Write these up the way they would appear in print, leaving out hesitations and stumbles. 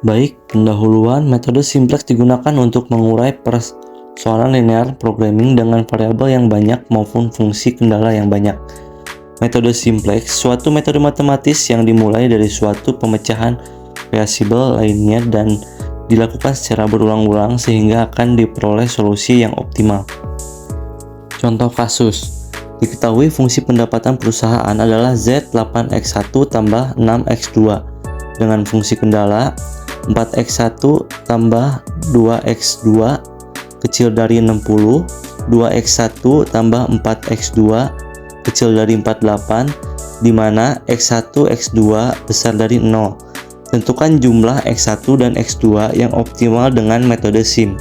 Baik, pendahuluan metode simplex digunakan untuk mengurai persoalan linear programming dengan variabel yang banyak maupun fungsi kendala yang banyak. Metode simplex, suatu metode matematis yang dimulai dari suatu pemecahan variabel lainnya dan dilakukan secara berulang-ulang sehingga akan diperoleh solusi yang optimal. Contoh kasus, diketahui fungsi pendapatan perusahaan adalah Z8X1 tambah 6X2 dengan fungsi kendala 4X1 tambah 2X2 kecil dari 60, 2X1 tambah 4X2 kecil dari 48, di mana X1, X2 besar dari 0. Tentukan jumlah X1 dan X2 yang optimal dengan metode SIM.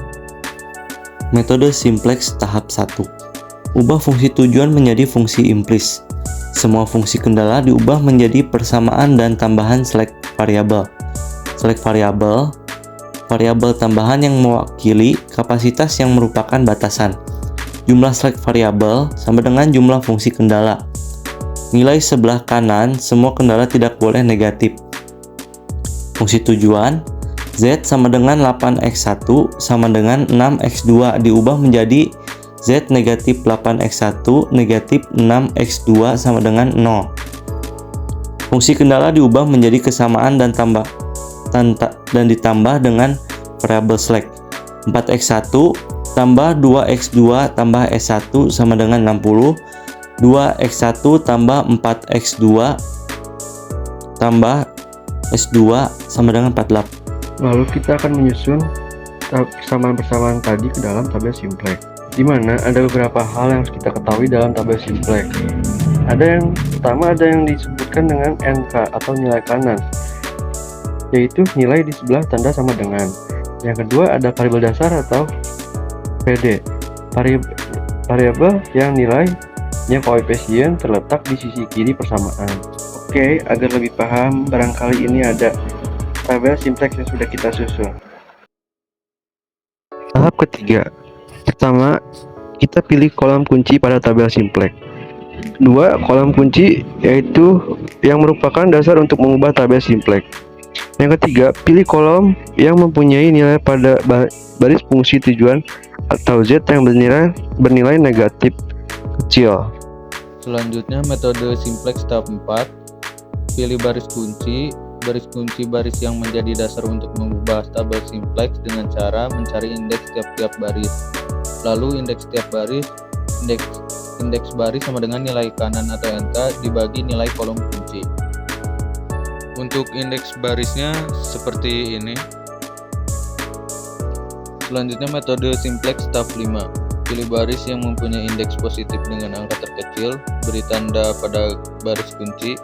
Metode simplex tahap 1. Ubah fungsi tujuan menjadi fungsi implis. Semua fungsi kendala diubah menjadi persamaan dan tambahan select variabel. Select variabel, variabel tambahan yang mewakili kapasitas yang merupakan batasan. Jumlah select variabel sama dengan jumlah fungsi kendala. Nilai sebelah kanan, semua kendala tidak boleh negatif. Fungsi tujuan, Z sama dengan 8X1 sama dengan 6X2 diubah menjadi Z negatif 8X1 negatif 6X2 sama dengan 0. Fungsi kendala diubah menjadi kesamaan dan ditambah dengan variabel select. 4X1 tambah 2X2 tambah S1 sama dengan 60, 2X1 tambah 4X2 tambah S2 sama dengan 48. Lalu kita akan menyusun persamaan-persamaan tadi ke dalam tabel simplex, di mana ada beberapa hal yang harus kita ketahui dalam tabel simplex. Pertama ada yang disebutkan dengan NK atau nilai kanan, yaitu nilai di sebelah tanda sama dengan. Yang kedua ada variabel dasar atau PD, variabel yang nilainya koefisien terletak di sisi kiri persamaan. Oke, agar lebih paham, barangkali ini ada tabel simplex yang sudah kita susun. Tahap ketiga, pertama kita pilih kolom kunci pada tabel simplex. Kedua, kolom kunci yaitu yang merupakan dasar untuk mengubah tabel simplex. Yang ketiga, pilih kolom yang mempunyai nilai pada baris fungsi tujuan atau Z yang bernilai negatif kecil. Selanjutnya metode simplex tahap 4. Pilih baris kunci baris yang menjadi dasar untuk mengubah tabel simplex dengan cara mencari indeks tiap-tiap baris. Lalu indeks tiap baris, indeks baris sama dengan nilai kanan atau NK dibagi nilai kolom kunci. Untuk indeks barisnya seperti ini. Selanjutnya metode simplex tahap 5. Pilih baris yang mempunyai indeks positif dengan angka terkecil, beri tanda pada baris kunci.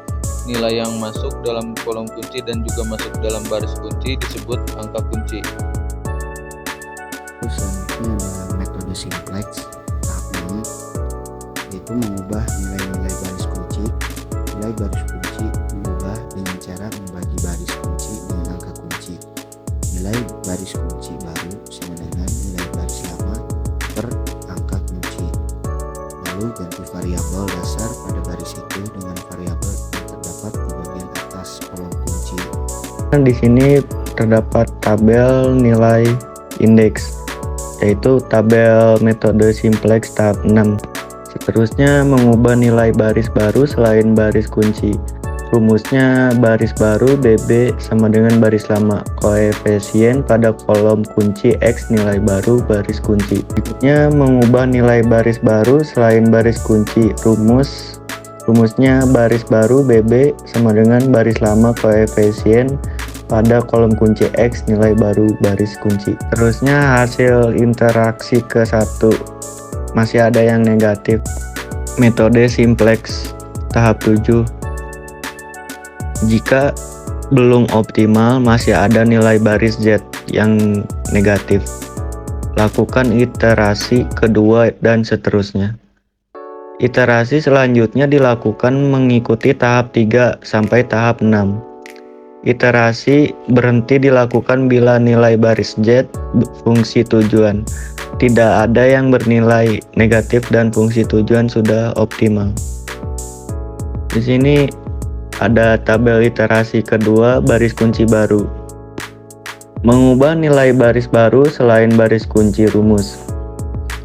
Nilai yang masuk dalam kolom kunci dan juga masuk dalam baris kunci disebut angka kunci. Selanjutnya adalah metode simplex tahap 6, yaitu mengubah nilai-nilai baris kunci. Nilai baris kunci diubah dengan cara membagi baris kunci dengan angka kunci. Nilai baris kunci baru sama dengan nilai baris lama per angka kunci. Lalu ganti variabel dasar pada baris itu dengan variabel yang terdapat di bagian atas kolom kunci. Di sini terdapat tabel nilai indeks, yaitu tabel metode simplex tahap 6. Seterusnya mengubah nilai baris baru selain baris kunci. Rumusnya baris baru BB sama dengan baris lama, koefisien pada kolom kunci X nilai baru baris kunci. Berikutnya mengubah nilai baris baru selain baris kunci. Rumusnya baris baru BB sama dengan baris lama, koefisien pada kolom kunci X nilai baru baris kunci. Terusnya hasil interaksi ke-1, masih ada yang negatif. Metode simplex tahap 7. Jika belum optimal, masih ada nilai baris Z yang negatif, lakukan iterasi kedua dan seterusnya. Iterasi selanjutnya dilakukan mengikuti tahap 3 sampai tahap 6. Iterasi berhenti dilakukan bila nilai baris Z fungsi tujuan tidak ada yang bernilai negatif dan fungsi tujuan sudah optimal. Di sini ada tabel iterasi kedua baris kunci baru. Mengubah nilai baris baru selain baris kunci rumus.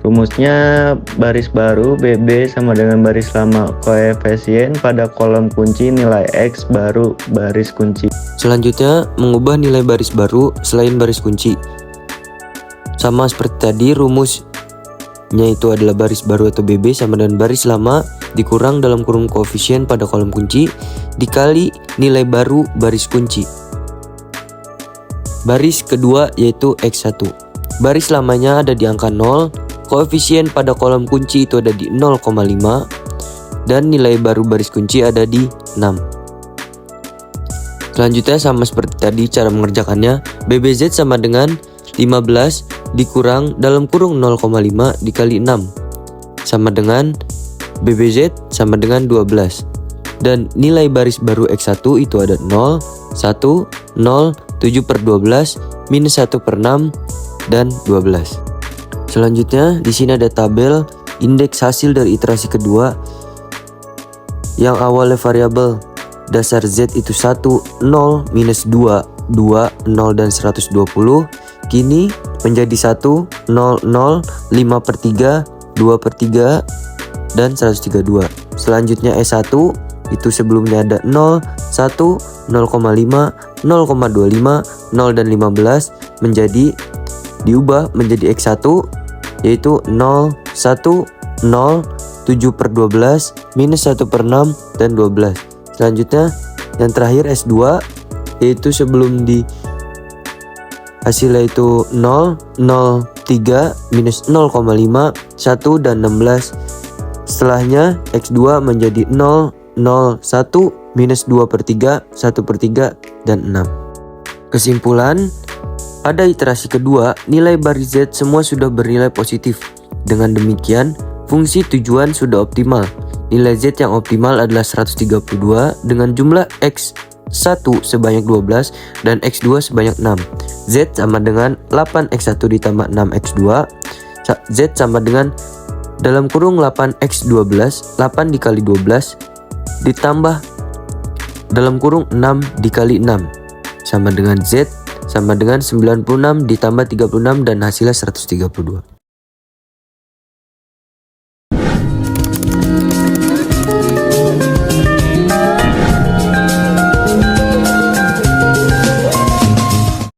Rumusnya baris baru BB sama dengan baris lama. Koefisien pada kolom kunci nilai X baru baris kunci. Selanjutnya, mengubah nilai baris baru selain baris kunci. Sama seperti tadi, rumusnya itu adalah baris baru atau BB sama dengan baris lama dikurang dalam kurung koefisien pada kolom kunci dikali nilai baru baris kunci. Baris kedua yaitu X1. Baris lamanya ada di angka 0, koefisien pada kolom kunci itu ada di 0,5, dan nilai baru baris kunci ada di 6. Selanjutnya sama seperti tadi cara mengerjakannya, BBZ sama dengan 15 dikurang dalam kurung 0,5 dikali 6 sama dengan BBZ sama dengan 12. Dan nilai baris baru X1 itu ada 0, 1, 0, 7/12, minus 1/6, dan 12. Selanjutnya di sini ada tabel indeks hasil dari iterasi kedua yang awalnya variabel dasar Z itu 1, 0, minus 2, 2, 0, dan 120 kini menjadi 1, 0, 0, 5/3, 2/3, dan 132. Selanjutnya S1 itu sebelumnya ada 0, 1, 0,5, 0,25, 0, dan 15 diubah menjadi X1 yaitu 0, 1, 0, 7/12, minus 1/6, dan 12. Selanjutnya yang terakhir S2 yaitu sebelum di hasilnya itu 0, 0, 3, minus 0,5, 1, dan 16. Setelahnya X2 menjadi 0, 0, 1, minus 2/3, 1/3, dan 6. Kesimpulan, pada iterasi kedua, nilai baris Z semua sudah bernilai positif. Dengan demikian, fungsi tujuan sudah optimal. Nilai Z yang optimal adalah 132 dengan jumlah X1 sebanyak 12 dan X2 sebanyak 6. Z sama dengan 8X1 ditambah 6X2. Z sama dengan dalam kurung 8X12, 8 dikali 12 ditambah dalam kurung 6 dikali 6 sama dengan Z sama dengan 96 ditambah 36 dan hasilnya 132.